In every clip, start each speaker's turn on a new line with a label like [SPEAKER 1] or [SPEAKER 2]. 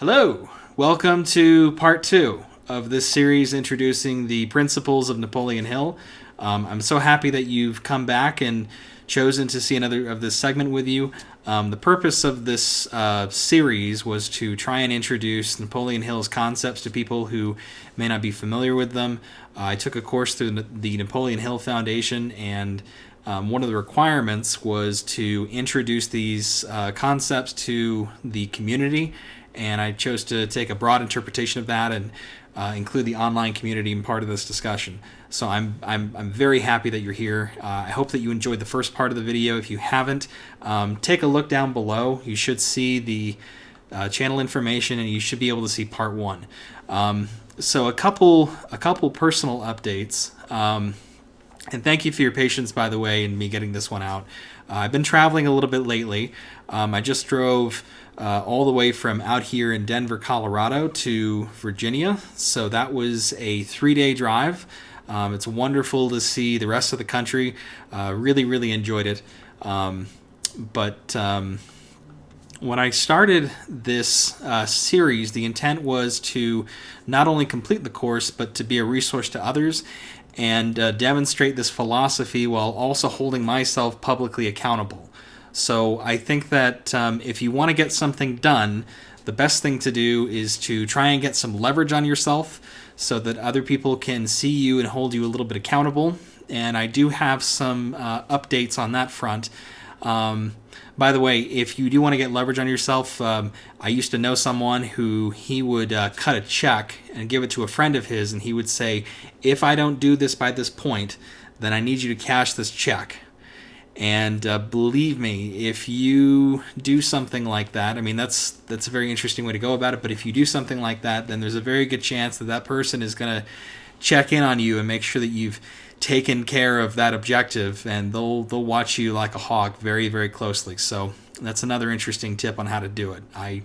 [SPEAKER 1] Hello, welcome to part 2 of this series introducing the principles of Napoleon Hill. I'm so happy that you've come back and chosen to see another of this segment with you. The purpose of this series was to try and introduce Napoleon Hill's concepts to people who may not be familiar with them. I took a course through the Napoleon Hill Foundation, and one of the requirements was to introduce these concepts to the community, and I chose to take a broad interpretation of that and include the online community in part of this discussion. So I'm very happy that you're here. I hope that you enjoyed the first part of the video. If you haven't, take a look down below. You should see the channel information, and you should be able to see part 1. So a couple personal updates. And thank you for your patience, by the way, in me getting this one out. I've been traveling a little bit lately. I just drove all the way from out here in Denver, Colorado to Virginia. So that was a 3-day drive. It's wonderful to see the rest of the country. Really enjoyed it. But when I started this series, the intent was to not only complete the course, but to be a resource to others and demonstrate this philosophy while also holding myself publicly accountable. So I think that if you want to get something done, the best thing to do is to try and get some leverage on yourself so that other people can see you and hold you a little bit accountable. And I do have some updates on that front. By the way, if you do want to get leverage on yourself, I used to know someone who he would cut a check and give it to a friend of his, and he would say, if I don't do this by this point, then I need you to cash this check. And believe me, if you do something like that, I mean, that's a very interesting way to go about it, but if you do something like that, then there's a very good chance that that person is going to check in on you and make sure that you've taken care of that objective, and they'll watch you like a hawk very closely. So that's another interesting tip on how to do it. I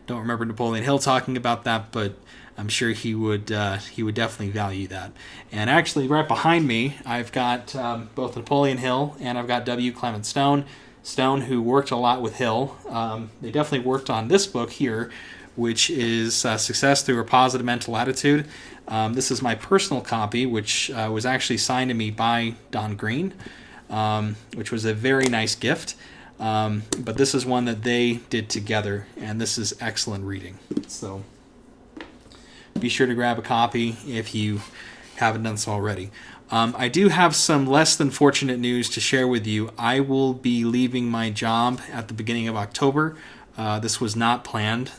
[SPEAKER 1] don't remember Napoleon Hill talking about that, but I'm sure he would definitely value that. And actually, right behind me, I've got both Napoleon Hill and I've got W. Clement Stone, who worked a lot with Hill. They definitely worked on this book here, which is Success Through a Positive Mental Attitude. This is my personal copy, which was actually signed to me by Don Green, which was a very nice gift. But this is one that they did together, and this is excellent reading. So be sure to grab a copy if you haven't done so already. I do have some less than fortunate news to share with you. I will be leaving my job at the beginning of October. This was not planned.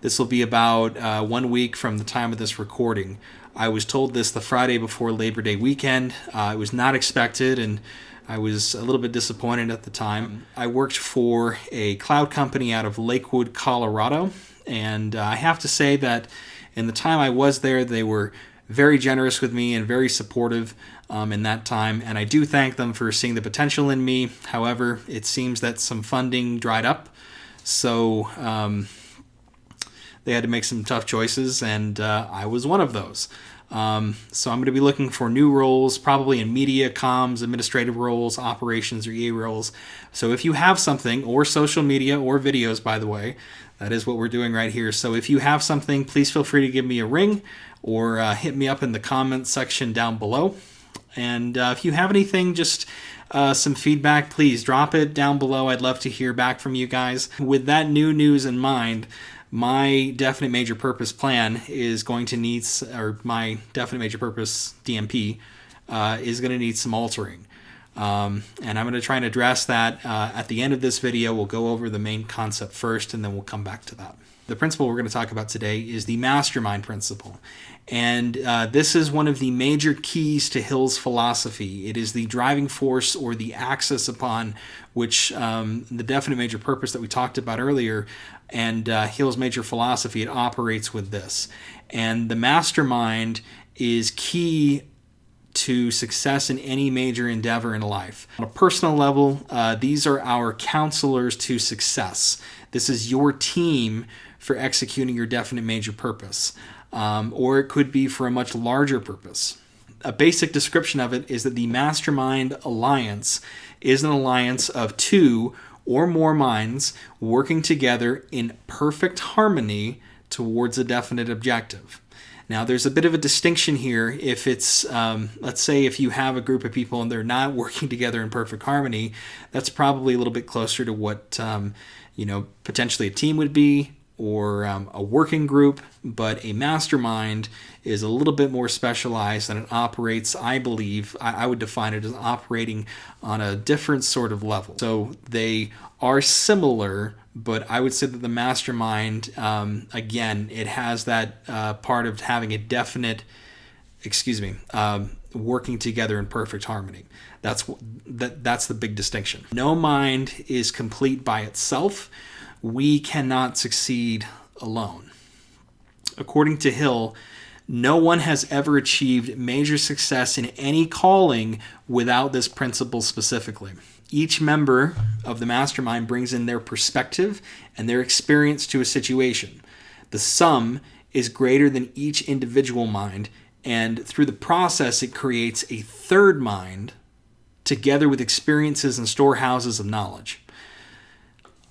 [SPEAKER 1] This will be about 1 week from the time of this recording. I was told this the Friday before Labor Day weekend. It was not expected, and I was a little bit disappointed at the time. I worked for a cloud company out of Lakewood, Colorado, and I have to say that in the time I was there, they were very generous with me and very supportive in that time, and I do thank them for seeing the potential in me. However, it seems that some funding dried up, so they had to make some tough choices, and I was one of those. So I'm going to be looking for new roles, probably in media, comms, administrative roles, operations, or EA roles. So if you have something, or social media, or videos, by the way, that is what we're doing right here. So if you have something, please feel free to give me a ring or hit me up in the comments section down below. And if you have anything, just some feedback, please drop it down below. I'd love to hear back from you guys. With that new news in mind, my definite major purpose plan is going to need, or my definite major purpose DMP is going to need some altering. And I'm going to try and address that at the end of this video. We'll go over the main concept first, and then we'll come back to that. The principle we're going to talk about today is the MasterMind principle. And this is one of the major keys to Hill's philosophy. It is the driving force, or the axis upon which the definite major purpose that we talked about earlier and Hill's major philosophy, it operates with this. And the MasterMind is key to success in any major endeavor in life. On a personal level, these are our counselors to success. This is your team for executing your definite major purpose. Or it could be for a much larger purpose. A basic description of it is that the MasterMind alliance is an alliance of 2 or more minds working together in perfect harmony towards a definite objective. Now, there's a bit of a distinction here. If it's, let's say, if you have a group of people and they're not working together in perfect harmony, that's probably a little bit closer to what, potentially a team would be, or a working group. But a mastermind is a little bit more specialized, and it operates, I believe, I would define it as operating on a different sort of level. So they are similar, but I would say that the mastermind, again, it has that part of having a definite, working together in perfect harmony. That's the big distinction. No mind is complete by itself. We cannot succeed alone. According to Hill, no one has ever achieved major success in any calling without this principle specifically. Each member of the mastermind brings in their perspective and their experience to a situation. The sum is greater than each individual mind, and through the process, it creates a third mind together with experiences and storehouses of knowledge.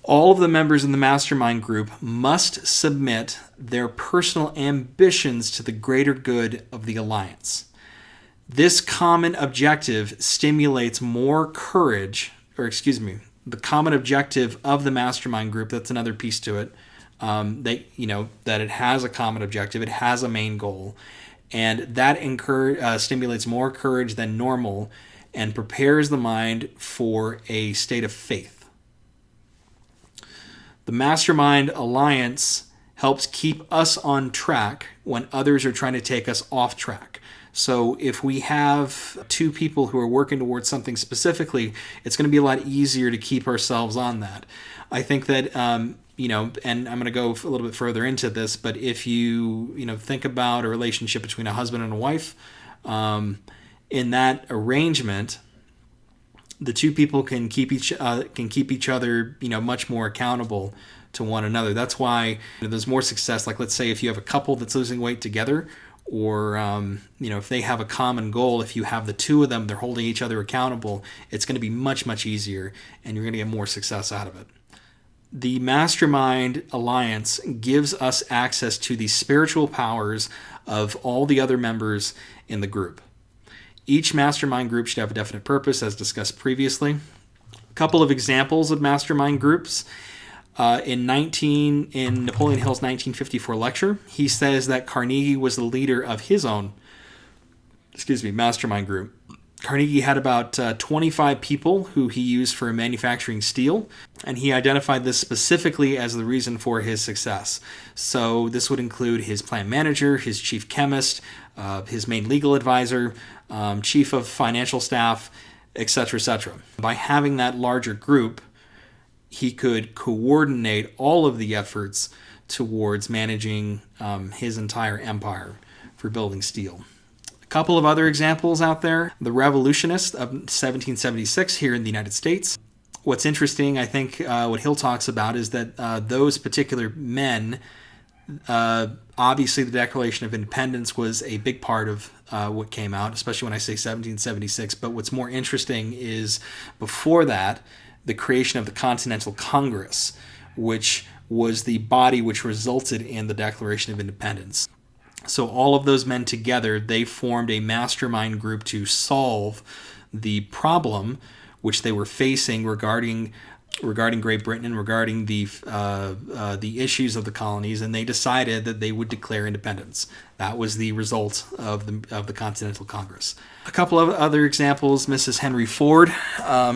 [SPEAKER 1] All of the members in the mastermind group must submit their personal ambitions to the greater good of the alliance. This common objective stimulates more courage, the common objective of the mastermind group, that's another piece to it, that it has a common objective, it has a main goal, and that stimulates more courage than normal and prepares the mind for a state of faith. The mastermind alliance helps keep us on track when others are trying to take us off track. So if we have two people who are working towards something specifically, it's going to be a lot easier to keep ourselves on that. I think that, and I'm going to go a little bit further into this, but if you think about a relationship between a husband and a wife, in that arrangement, the two people can keep each other, much more accountable to one another. That's why there's more success. Like, let's say if you have a couple that's losing weight together, or if they have a common goal, if you have the two of them, they're holding each other accountable, it's going to be much, much easier, and you're going to get more success out of it. The Mastermind Alliance gives us access to the spiritual powers of all the other members in the group. Each mastermind group should have a definite purpose, as discussed previously. A couple of examples of mastermind groups. In Napoleon Hill's 1954 lecture, he says that Carnegie was the leader of his own, mastermind group. Carnegie had about 25 people who he used for manufacturing steel, and he identified this specifically as the reason for his success. So this would include his plant manager, his chief chemist, his main legal advisor, chief of financial staff, etc., etc. By having that larger group, he could coordinate all of the efforts towards managing his entire empire for building steel. A couple of other examples out there. The revolutionists of 1776 here in the United States. What's interesting, I think, what Hill talks about is that those particular men, obviously the Declaration of Independence was a big part of what came out, especially when I say 1776. But what's more interesting is before that, the creation of the Continental Congress, which was the body which resulted in the Declaration of Independence. So all of those men together, they formed a mastermind group to solve the problem which they were facing regarding Great Britain and regarding the issues of the colonies, and they decided that they would declare independence. That was the result of the Continental Congress. A couple of other examples: Mrs. Henry Ford.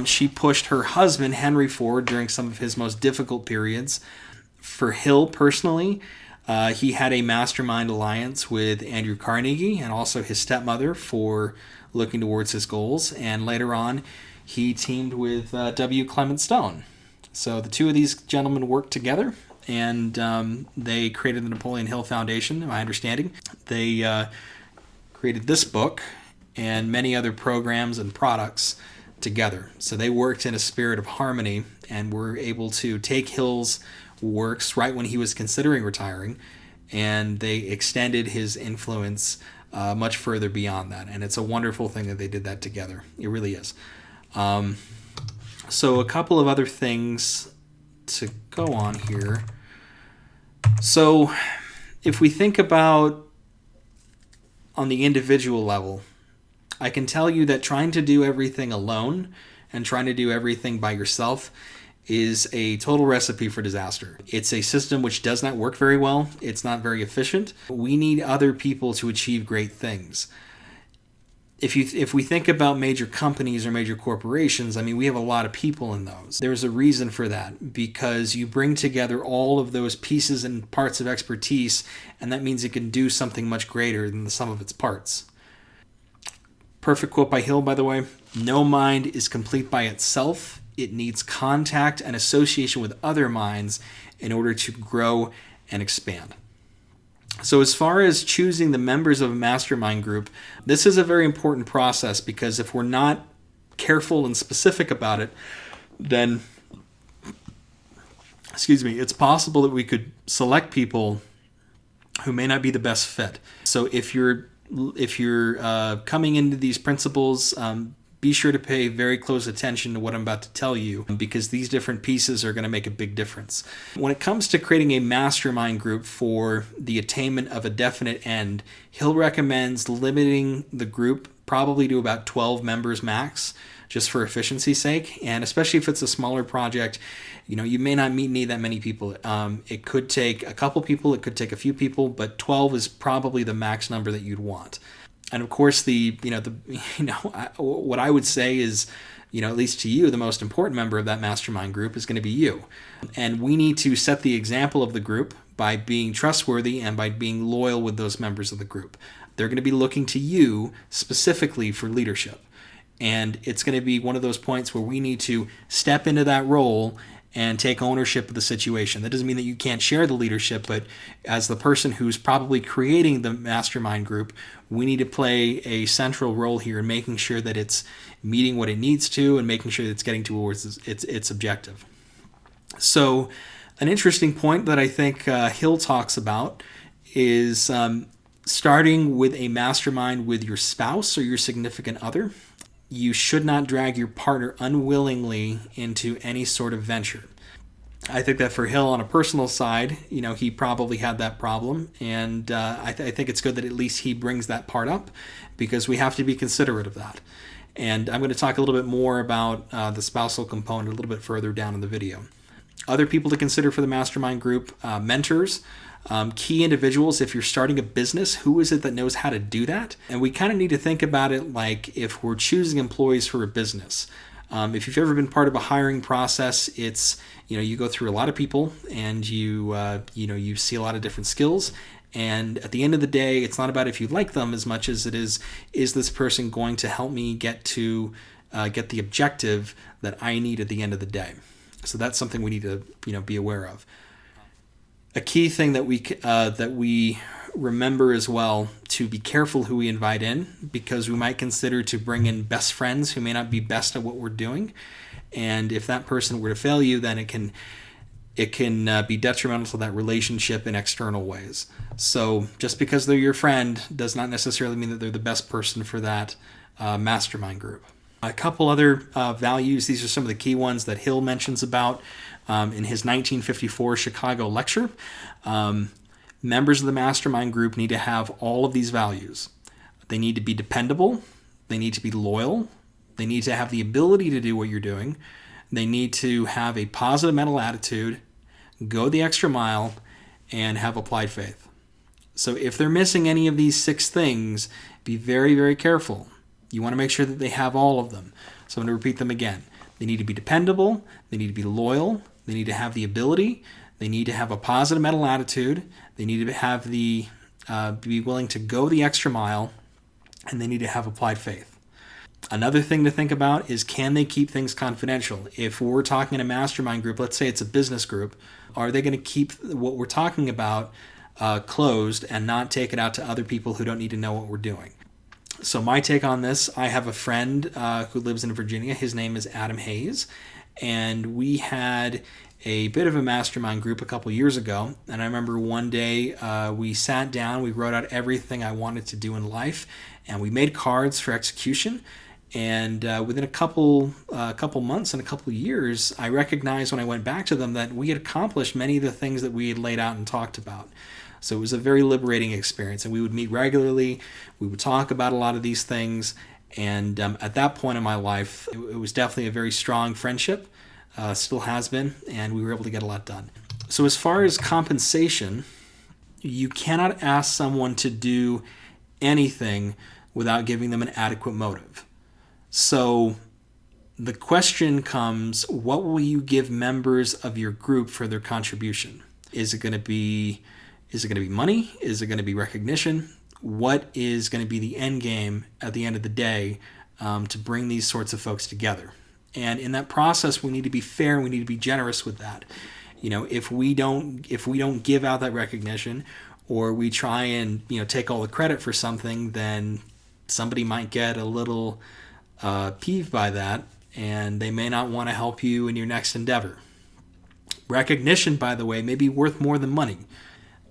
[SPEAKER 1] She pushed her husband Henry Ford during some of his most difficult periods. For Hill personally, he had a mastermind alliance with Andrew Carnegie and also his stepmother for looking towards his goals. And later on, he teamed with W. Clement Stone. So the two of these gentlemen worked together, and they created the Napoleon Hill Foundation, in my understanding. They created this book and many other programs and products together. So they worked in a spirit of harmony and were able to take Hill's works right when he was considering retiring, and they extended his influence much further beyond that. And it's a wonderful thing that they did that together. It really is. So a couple of other things to go on here. So if we think about on the individual level, I can tell you that trying to do everything alone and trying to do everything by yourself is a total recipe for disaster. It's a system which does not work very well. It's not very efficient. We need other people to achieve great things. If we think about major companies or major corporations, I mean, we have a lot of people in those. There's a reason for that, because you bring together all of those pieces and parts of expertise, and that means it can do something much greater than the sum of its parts. Perfect quote by Hill, by the way. No mind is complete by itself. It needs contact and association with other minds in order to grow and expand. So as far as choosing the members of a mastermind group, this is a very important process, because if we're not careful and specific about it, then, it's possible that we could select people who may not be the best fit. So if you're coming into these principles, be sure to pay very close attention to what I'm about to tell you, because these different pieces are going to make a big difference. When it comes to creating a mastermind group for the attainment of a definite end, Hill recommends limiting the group probably to about 12 members max, just for efficiency's sake. And especially if it's a smaller project, you may not need that many people. It could take a couple people, it could take a few people, but 12 is probably the max number that you'd want. And of course, what I would say is, at least to you, the most important member of that mastermind group is going to be you. And we need to set the example of the group by being trustworthy and by being loyal with those members of the group. They're going to be looking to you specifically for leadership. And it's going to be one of those points where we need to step into that role and take ownership of the situation. That doesn't mean that you can't share the leadership, but as the person who's probably creating the mastermind group, we need to play a central role here in making sure that it's meeting what it needs to and making sure that it's getting towards its objective. So an interesting point that I think Hill talks about is starting with a mastermind with your spouse or your significant other. You should not drag your partner unwillingly into any sort of venture. I think that for Hill on a personal side, he probably had that problem, and I think it's good that at least he brings that part up, because we have to be considerate of that. And I'm going to talk a little bit more about the spousal component a little bit further down in the video. Other people to consider for the mastermind group, mentors. Key individuals. If you're starting a business, who is it that knows how to do that? And we kind of need to think about it like if we're choosing employees for a business. If you've ever been part of a hiring process, it's, you go through a lot of people and you see a lot of different skills. And at the end of the day, it's not about if you like them as much as it is this person going to help me get the objective that I need at the end of the day? So that's something we need to, be aware of. A key thing that we remember as well, to be careful who we invite in, because we might consider to bring in best friends who may not be best at what we're doing. And if that person were to fail you, then it can be detrimental to that relationship in external ways. So just because they're your friend does not necessarily mean that they're the best person for that mastermind group. A couple other values. These are some of the key ones that Hill mentions about in his 1954 Chicago lecture. Members of the mastermind group need to have all of these values. They need to be dependable. They need to be loyal. They need to have the ability to do what you're doing. They need to have a positive mental attitude, go the extra mile, and have applied faith. So if they're missing any of these 6 things, be very, very careful. You want to make sure that they have all of them. So I'm going to repeat them again. They need to be dependable. They need to be loyal. They need to have the ability. They need to have a positive mental attitude. They need to have be willing to go the extra mile, and they need to have applied faith. Another thing to think about is, can they keep things confidential? If we're talking in a mastermind group, let's say it's a business group, are they going to keep what we're talking about closed and not take it out to other people who don't need to know what we're doing? So my take on this, I have a friend who lives in Virginia. His name is Adam Hayes, and we had a bit of a mastermind group a couple years ago. And I remember one day we sat down, we wrote out everything I wanted to do in life, and we made cards for execution. And within a couple months and a couple years, I recognized when I went back to them that we had accomplished many of the things that we had laid out and talked about. So it was a very liberating experience, and we would meet regularly. We would talk about a lot of these things, and at that point in my life, it was definitely a very strong friendship, still has been, and we were able to get a lot done. So as far as compensation, you cannot ask someone to do anything without giving them an adequate motive. So the question comes, what will you give members of your group for their contribution? Is it going to be money? Is it going to be recognition? What is going to be the end game at the end of the day to bring these sorts of folks together? And in that process, we need to be fair and we need to be generous with that. If we don't give out that recognition, or we try and take all the credit for something, then somebody might get a little peeved by that, and they may not want to help you in your next endeavor. Recognition, by the way, may be worth more than money.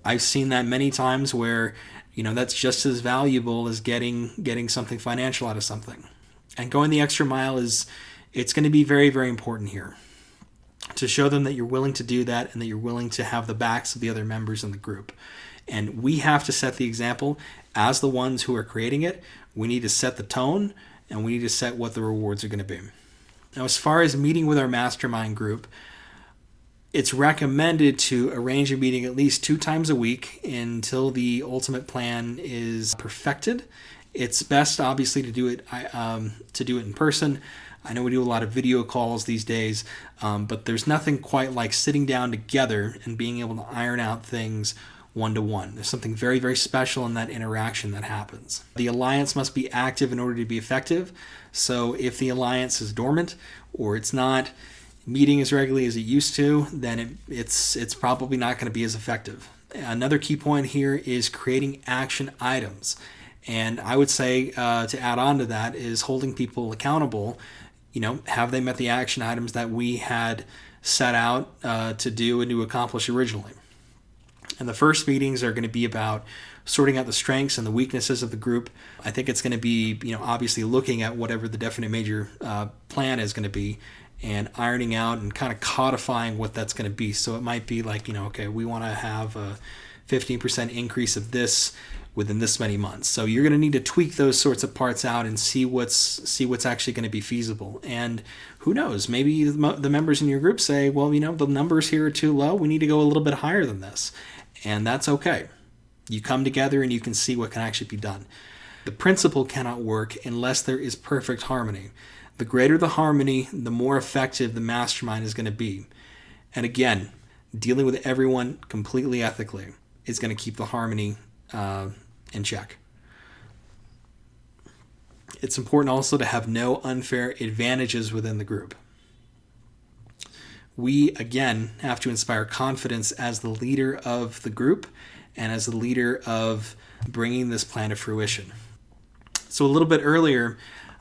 [SPEAKER 1] I've seen that many times where that's just as valuable as getting something financial out of something. And going the extra mile it's going to be very, very important here, to show them that you're willing to do that and that you're willing to have the backs of the other members in the group. And we have to set the example as the ones who are creating it. We need to set the tone, and we need to set what the rewards are going to be. Now, as far as meeting with our mastermind group, it's recommended to arrange a meeting at least 2 times a week until the ultimate plan is perfected. It's best, obviously, to do it in person. I know we do a lot of video calls these days, but there's nothing quite like sitting down together and being able to iron out things one-to-one. There's something very, very special in that interaction that happens. The alliance must be active in order to be effective. So if the alliance is dormant or it's not meeting as regularly as it used to, then it's probably not going to be as effective. Another key point here is creating action items. And I would say to add on to that is holding people accountable. Have they met the action items that we had set out to do and to accomplish originally? And the first meetings are going to be about sorting out the strengths and the weaknesses of the group. I think it's going to be, obviously looking at whatever the definite major plan is going to be and ironing out and kind of codifying what that's going to be. So it might be like, okay, we want to have a 15% increase of this within this many months. So you're going to need to tweak those sorts of parts out and see what's actually going to be feasible. And who knows, maybe the members in your group say, well, the numbers here are too low. We need to go a little bit higher than this. And that's okay. You come together and you can see what can actually be done. The principle cannot work unless there is perfect harmony. The greater the harmony, the more effective the mastermind is going to be. And again, dealing with everyone completely ethically is going to keep the harmony in check. It's important also to have no unfair advantages within the group. We, again, have to inspire confidence as the leader of the group and as the leader of bringing this plan to fruition. So a little bit earlier,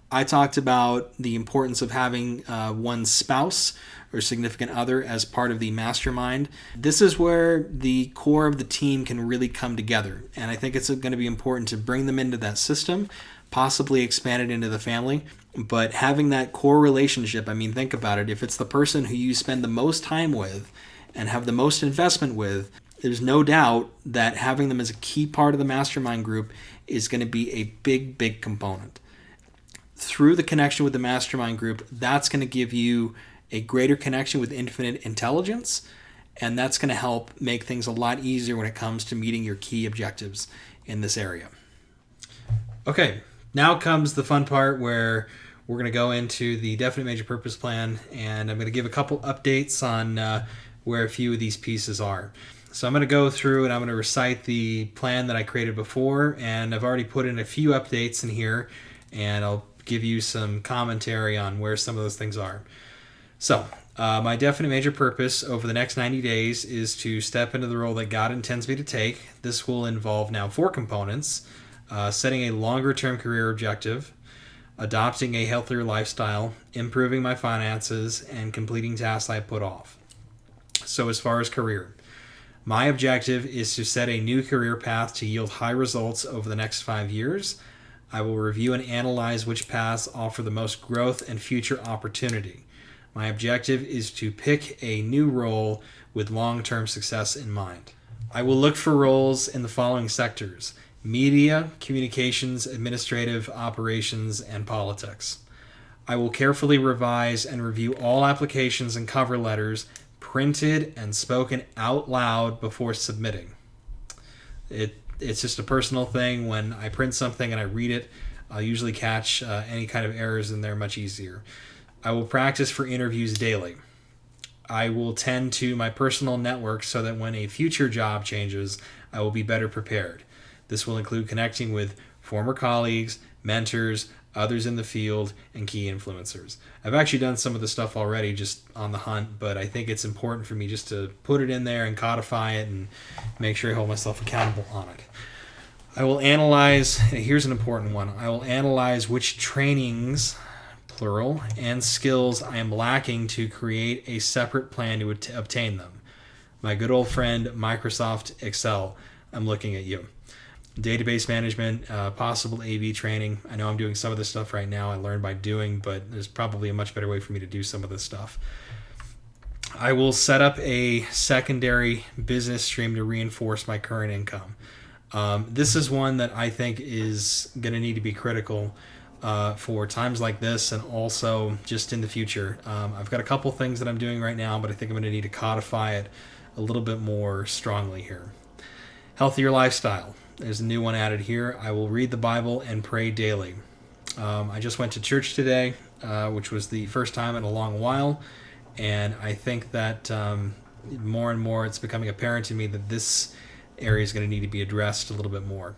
[SPEAKER 1] I talked about the importance of having one's spouse or significant other as part of the mastermind. This is where the core of the team can really come together. And I think it's going to be important to bring them into that system, possibly expand it into the family. But having that core relationship, think about it. If it's the person who you spend the most time with and have the most investment with, there's no doubt that having them as a key part of the mastermind group is going to be a big, big component. Through the connection with the mastermind group, that's going to give you a greater connection with infinite intelligence, and that's going to help make things a lot easier when it comes to meeting your key objectives in this area. Okay, now comes the fun part where we're going to go into the definite major purpose plan, and I'm going to give a couple updates on where a few of these pieces are. So I'm going to go through and I'm going to recite the plan that I created before, and I've already put in a few updates in here, and I'll give you some commentary on where some of those things are. So, my definite major purpose over the next 90 days is to step into the role that God intends me to take. This will involve now 4 components: setting a longer-term career objective, adopting a healthier lifestyle, improving my finances, and completing tasks I put off. So as far as career, my objective is to set a new career path to yield high results over the next 5 years. I will review and analyze which paths offer the most growth and future opportunity. My objective is to pick a new role with long-term success in mind. I will look for roles in the following sectors: media, communications, administrative, operations, and politics. I will carefully revise and review all applications and cover letters, printed and spoken out loud, before submitting. It's just a personal thing. When I print something and I read it, I'll usually catch any kind of errors in there much easier. I will practice for interviews daily. I will tend to my personal network so that when a future job changes, I will be better prepared. This will include connecting with former colleagues, mentors, others in the field, and key influencers. I've actually done some of the stuff already just on the hunt, but I think it's important for me just to put it in there and codify it and make sure I hold myself accountable on it. I will analyze, here's an important one, I will analyze which trainings, plural, and skills I am lacking to create a separate plan to obtain them. My good old friend Microsoft Excel, I'm looking at you. Database management, possible AV training. I know I'm doing some of this stuff right now. I learned by doing, but there's probably a much better way for me to do some of this stuff. I will set up a secondary business stream to reinforce my current income. This is one that I think is going to need to be critical for times like this, and also just in the future. I've got a couple things that I'm doing right now, but I think I'm going to need to codify it a little bit more strongly here. Healthier lifestyle. There's a new one added here. I will read the Bible and pray daily. I just went to church today, which was the first time in a long while, and I think that more and more it's becoming apparent to me that this area is going to need to be addressed a little bit more.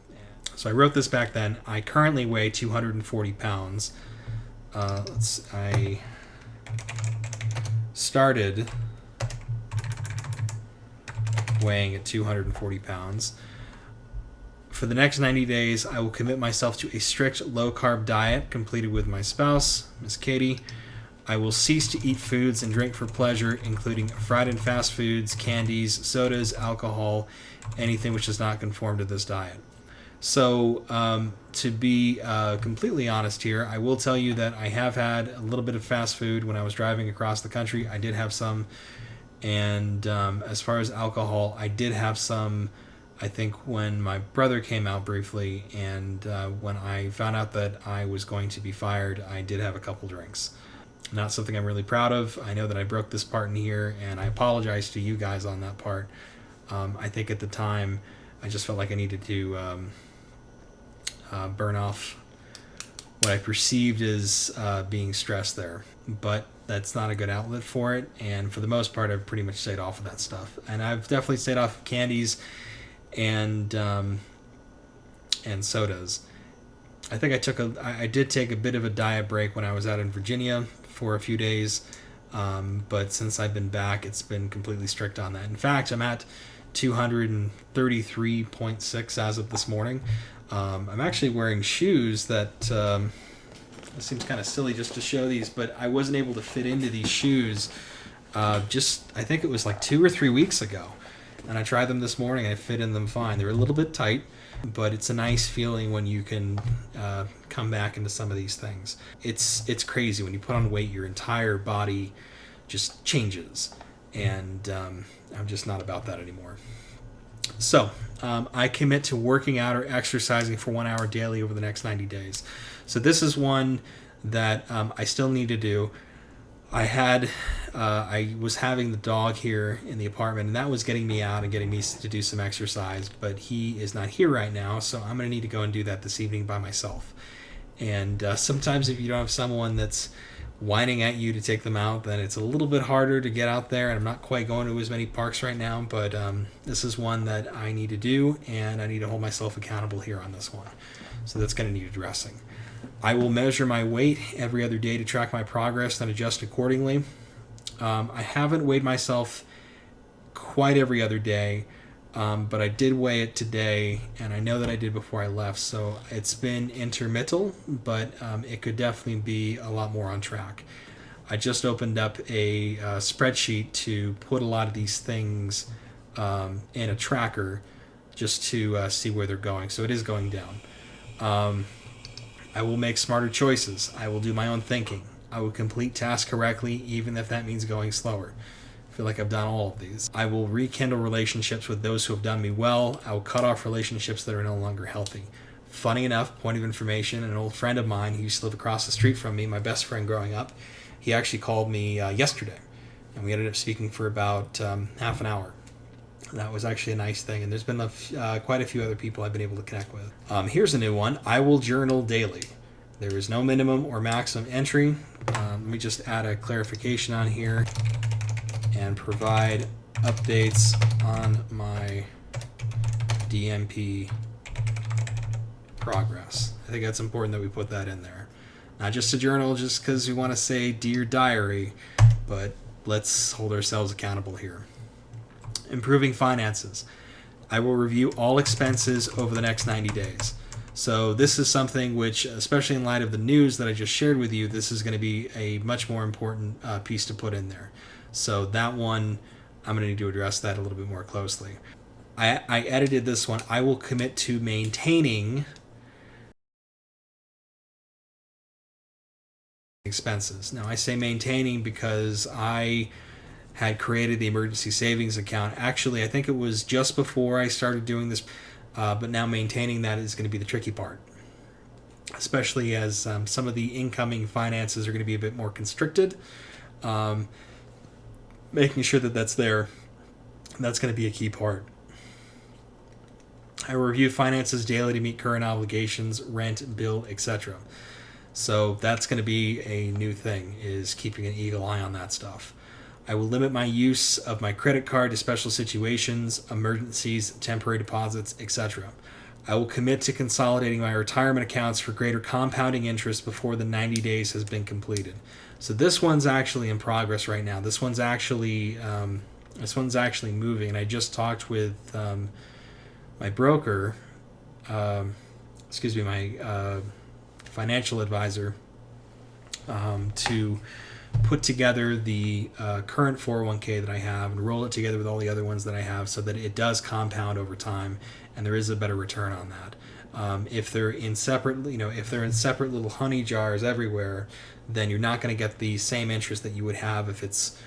[SPEAKER 1] So I wrote this back then. I currently weigh 240 pounds. I started weighing at 240 pounds. For the next 90 days, I will commit myself to a strict low-carb diet completed with my spouse, Miss Katie. I will cease to eat foods and drink for pleasure, including fried and fast foods, candies, sodas, alcohol, anything which does not conform to this diet. So, to be completely honest here, I will tell you that I have had a little bit of fast food when I was driving across the country. I did have some. And as far as alcohol, I did have some, I think, when my brother came out briefly, and when I found out that I was going to be fired, I did have a couple drinks. Not something I'm really proud of. I know that I broke this part in here, and I apologize to you guys on that part. I think at the time, I just felt like I needed to burn off what I perceived as being stressed there. But that's not a good outlet for it, and for the most part, I've pretty much stayed off of that stuff. And I've definitely stayed off of candies and sodas. I think I did take a bit of a diet break when I was out in Virginia for a few days, but since I've been back, it's been completely strict on that. In fact, I'm at 233.6 as of this morning. I'm actually wearing shoes that it seems kind of silly just to show these, but I wasn't able to fit into these shoes I think it was like 2 or 3 weeks ago. And I tried them this morning and I fit in them fine. They're a little bit tight, but it's a nice feeling when you can come back into some of these things. It's crazy. When you put on weight, your entire body just changes. And I'm just not about that anymore. So I commit to working out or exercising for 1 hour daily over the next 90 days. So this is one that I still need to do. I was having the dog here in the apartment, and that was getting me out and getting me to do some exercise, but he is not here right now, so I'm going to need to go and do that this evening by myself. And sometimes if you don't have someone that's whining at you to take them out, then it's a little bit harder to get out there, and I'm not quite going to as many parks right now, but this is one that I need to do, and I need to hold myself accountable here on this one. So that's going to need addressing. I will measure my weight every other day to track my progress and adjust accordingly. I haven't weighed myself quite every other day, but I did weigh it today, and I know that I did before I left, so it's been intermittent, but it could definitely be a lot more on track. I just opened up a spreadsheet to put a lot of these things in a tracker just to see where they're going, so it is going down. I will make smarter choices. I will do my own thinking. I will complete tasks correctly, even if that means going slower. I feel like I've done all of these. I will rekindle relationships with those who have done me well. I will cut off relationships that are no longer healthy. Funny enough, point of information, an old friend of mine who used to live across the street from me, my best friend growing up, he actually called me yesterday, and we ended up speaking for about half an hour. That was actually a nice thing, and there's been quite a few other people I've been able to connect with. Here's a new one. I will journal daily. There is no minimum or maximum entry. Let me just add a clarification on here and provide updates on my DMP progress. I think that's important that we put that in there. Not just a journal just because we want to say Dear Diary, but let's hold ourselves accountable here. Improving finances. I will review all expenses over the next 90 days. So this is something which, especially in light of the news that I just shared with you, this is going to be a much more important piece to put in there. So that one, I'm going to need to address that a little bit more closely. I edited this one. I will commit to maintaining expenses. Now I say maintaining because I had created the emergency savings account. Actually, I think it was just before I started doing this, but now maintaining that is going to be the tricky part, especially as some of the incoming finances are going to be a bit more constricted. Making sure that that's there, that's going to be a key part. I review finances daily to meet current obligations, rent, bill, etc. So that's going to be a new thing, is keeping an eagle eye on that stuff. I will limit my use of my credit card to special situations, emergencies, temporary deposits, etc. I will commit to consolidating my retirement accounts for greater compounding interest before the 90 days has been completed. So this one's actually in progress right now. This one's actually moving, and I just talked with my broker, my financial advisor, to put together the current 401k that I have and roll it together with all the other ones that I have so that it does compound over time and there is a better return on that. If they're in separate little honey jars everywhere, then you're not going to get the same interest that you would have if it's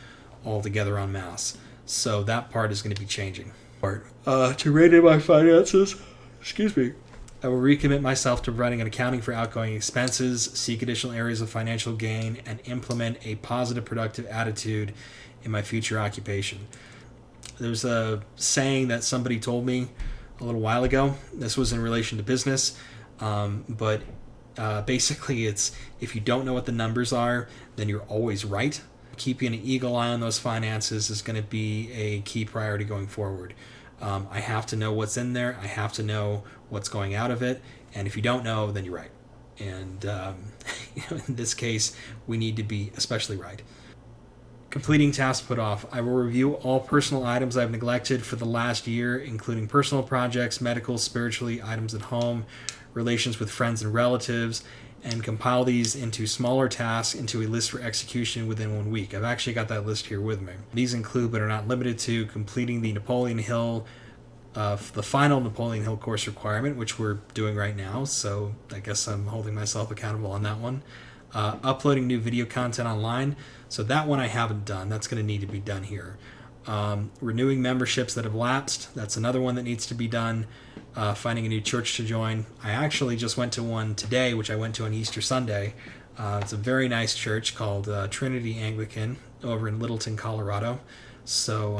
[SPEAKER 1] all together en masse. So that part is going to be changing. To rein in my finances, I will recommit myself to providing an accounting for outgoing expenses, seek additional areas of financial gain, and implement a positive, productive attitude in my future occupation. There's a saying that somebody told me a little while ago. This was in relation to business, but basically it's, if you don't know what the numbers are, then you're always right. Keeping an eagle eye on those finances is going to be a key priority going forward. I have to know what's in there. I have to know what's going out of it. And if you don't know, then you're right. And in this case, we need to be especially right. Completing tasks put off. I will review all personal items I've neglected for the last year, including personal projects, medical, spiritually, items at home, relations with friends and relatives, and compile these into smaller tasks into a list for execution within 1 week. I've actually got that list here with me. These include, but are not limited to, completing the Napoleon Hill, the final Napoleon Hill course requirement, which we're doing right now, so I guess I'm holding myself accountable on that one. Uploading new video content online, so that one I haven't done. That's going to need to be done here. Renewing memberships that have lapsed, that's another one that needs to be done. Finding a new church to join. I actually just went to one today, which I went to on Easter Sunday. It's a very nice church called Trinity Anglican over in Littleton, Colorado. So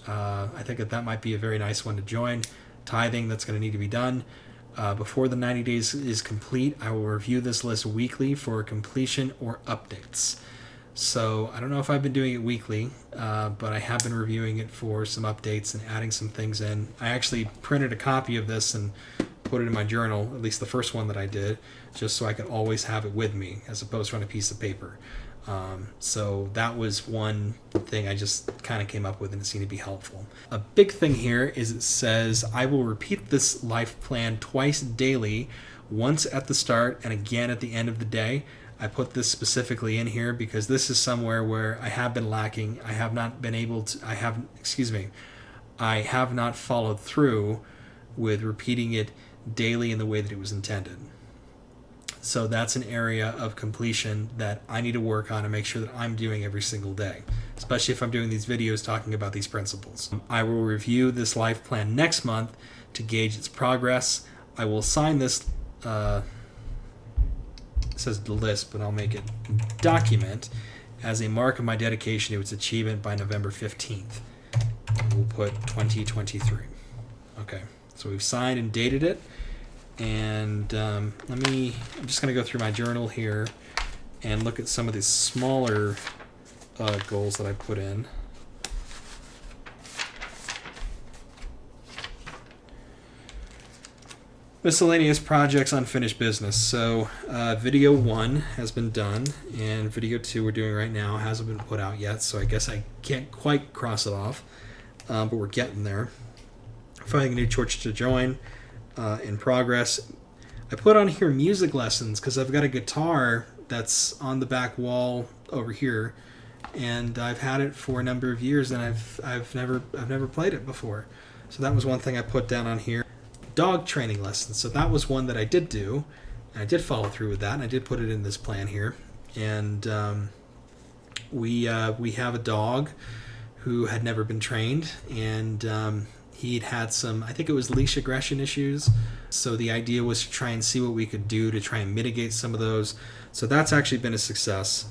[SPEAKER 1] I think that might be a very nice one to join. Tithing, that's going to need to be done. Before the 90 days is complete, I will review this list weekly for completion or updates. So I don't know if I've been doing it weekly, but I have been reviewing it for some updates and adding some things in. I actually printed a copy of this and put it in my journal, at least the first one that I did, just so I could always have it with me as opposed to on a piece of paper. So that was one thing I just kind of came up with and it seemed to be helpful. A big thing here is it says, I will repeat this life plan twice daily, once at the start and again at the end of the day. I put this specifically in here because this is somewhere where I have been lacking. I have not followed through with repeating it daily in the way that it was intended. So that's an area of completion that I need to work on and make sure that I'm doing every single day, especially if I'm doing these videos talking about these principles. I will review this life plan next month to gauge its progress. I will sign this, it says the list, but I'll make it document as a mark of my dedication to its achievement by November 15th. We'll put 2023. Okay, so we've signed and dated it. And I'm just going to go through my journal here and look at some of these smaller goals that I put in. Miscellaneous projects, unfinished business. So video 1 has been done, and video 2 we're doing right now hasn't been put out yet, so I guess I can't quite cross it off, but we're getting there. Finding a new church to join, in progress. I put on here music lessons because I've got a guitar that's on the back wall over here, and I've had it for a number of years, and I've never played it before. So that was one thing I put down on here. Dog training lessons. So that was one that I did do, and I did follow through with that, and I did put it in this plan here. And we have a dog who had never been trained, and he'd had some, I think it was leash aggression issues. So the idea was to try and see what we could do to try and mitigate some of those. So that's actually been a success.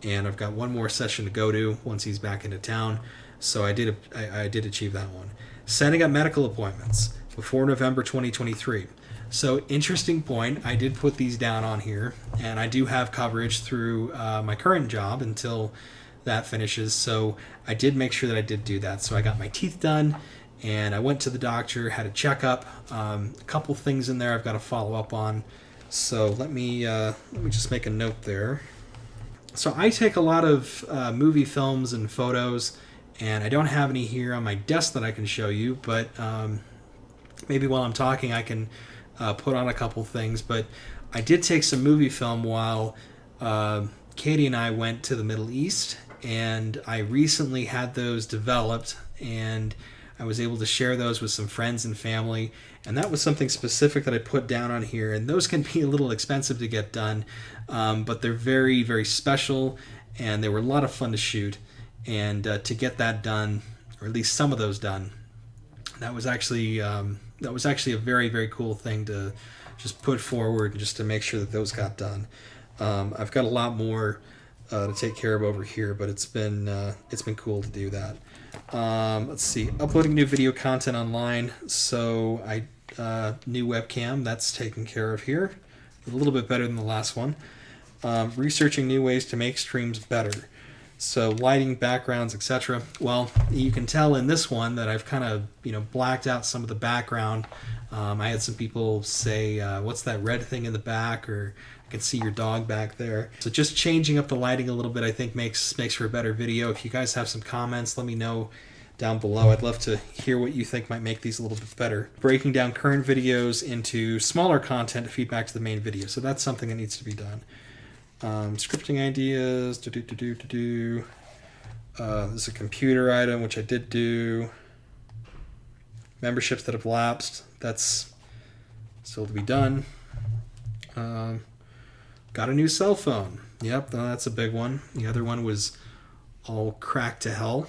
[SPEAKER 1] And I've got one more session to go to once he's back into town. So I did achieve that one. Setting up medical appointments before November 2023. So interesting point. I did put these down on here, and I do have coverage through my current job until that finishes. So I did make sure that I did do that. So I got my teeth done, and I went to the doctor, had a checkup. A couple things in there I've got to follow up on. So let me just make a note there. So I take a lot of movie films and photos, and I don't have any here on my desk that I can show you, but maybe while I'm talking I can put on a couple things. But I did take some movie film while Katie and I went to the Middle East, and I recently had those developed, and I was able to share those with some friends and family, and that was something specific that I put down on here. And those can be a little expensive to get done, but they're very, very special, and they were a lot of fun to shoot. And to get that done, or at least some of those done, that was actually a very, very cool thing to just put forward, just to make sure that those got done. I've got a lot more to take care of over here, but it's been cool to do that. Let's see, uploading new video content online. So new webcam, that's taken care of here, a little bit better than the last one. Researching new ways to make streams better. So lighting, backgrounds, etc. Well, you can tell in this one that I've kind of blacked out some of the background. I had some people say, "What's that red thing in the back?" Or I can see your dog back there. So just changing up the lighting a little bit, I think makes for a better video. If you guys have some comments, let me know down below. I'd love to hear what you think might make these a little bit better. Breaking down current videos into smaller content to feed back to the main video. So that's something that needs to be done. Scripting ideas. This is a computer item, which I did do. Memberships that have lapsed. That's still to be done. Got a new cell phone. Yep, that's a big one. The other one was all cracked to hell.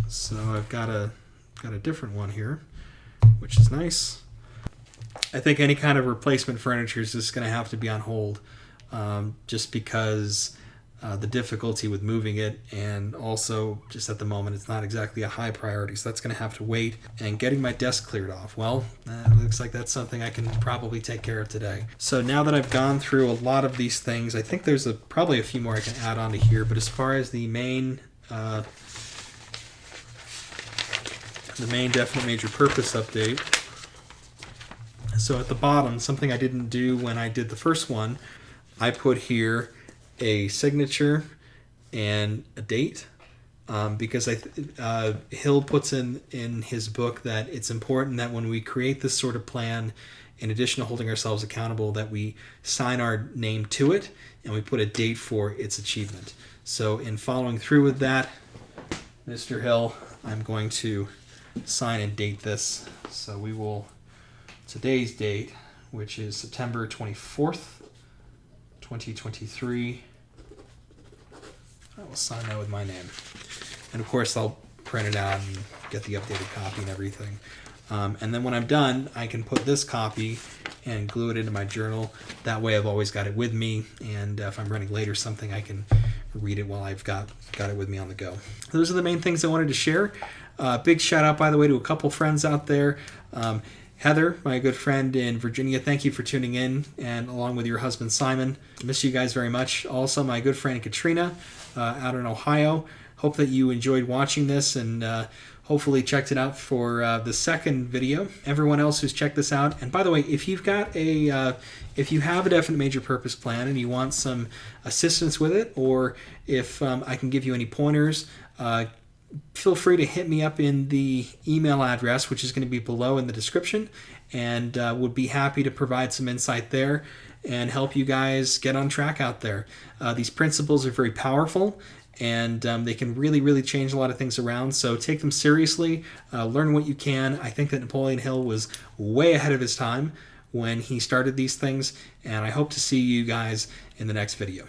[SPEAKER 1] So I've got a different one here, which is nice. I think any kind of replacement furniture is just going to have to be on hold, just because the difficulty with moving it, and also just at the moment it's not exactly a high priority, so that's going to have to wait. And getting my desk cleared off, well, it looks like that's something I can probably take care of today. So now that I've gone through a lot of these things, I think there's probably a few more I can add on to here. But as far as the main definite major purpose update, so at the bottom, something I didn't do when I did the first one, I put here a signature and a date, because Hill puts in his book that it's important that when we create this sort of plan, in addition to holding ourselves accountable, that we sign our name to it and we put a date for its achievement. So in following through with that, Mr. Hill, I'm going to sign and date this. So we will, today's date, which is September 24th, 2023. I will sign that with my name. And of course, I'll print it out and get the updated copy and everything. And then when I'm done, I can put this copy and glue it into my journal. That way I've always got it with me, and if I'm running late or something, I can read it while I've got it with me on the go. Those are the main things I wanted to share. Big shout out, by the way, to a couple friends out there. Heather, my good friend in Virginia, thank you for tuning in, and along with your husband Simon. I miss you guys very much. Also, my good friend Katrina out in Ohio. Hope that you enjoyed watching this, and hopefully checked it out for the second video. Everyone else who's checked this out, and by the way, if you've got if you have a definite major purpose plan and you want some assistance with it, or if I can give you any pointers, feel free to hit me up in the email address, which is going to be below in the description, and would be happy to provide some insight there and help you guys get on track out there. These principles are very powerful, and they can really, really change a lot of things around. So take them seriously, learn what you can. I think that Napoleon Hill was way ahead of his time when he started these things, and I hope to see you guys in the next video.